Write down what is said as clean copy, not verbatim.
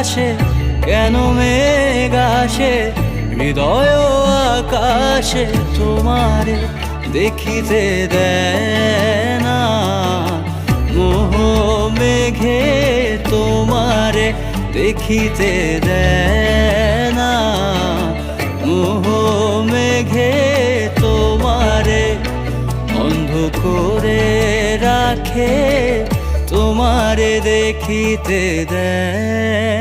আসে কেন মেঘ আসে হৃদয় আকাশে তোমারে দেখিতে দেয় না। মোহ মেঘে তোমারে দেখিতে দেয় না। মোহ মেঘে তোমারে অন্ধ করে রাখে তোমারে দেখিতে দেয়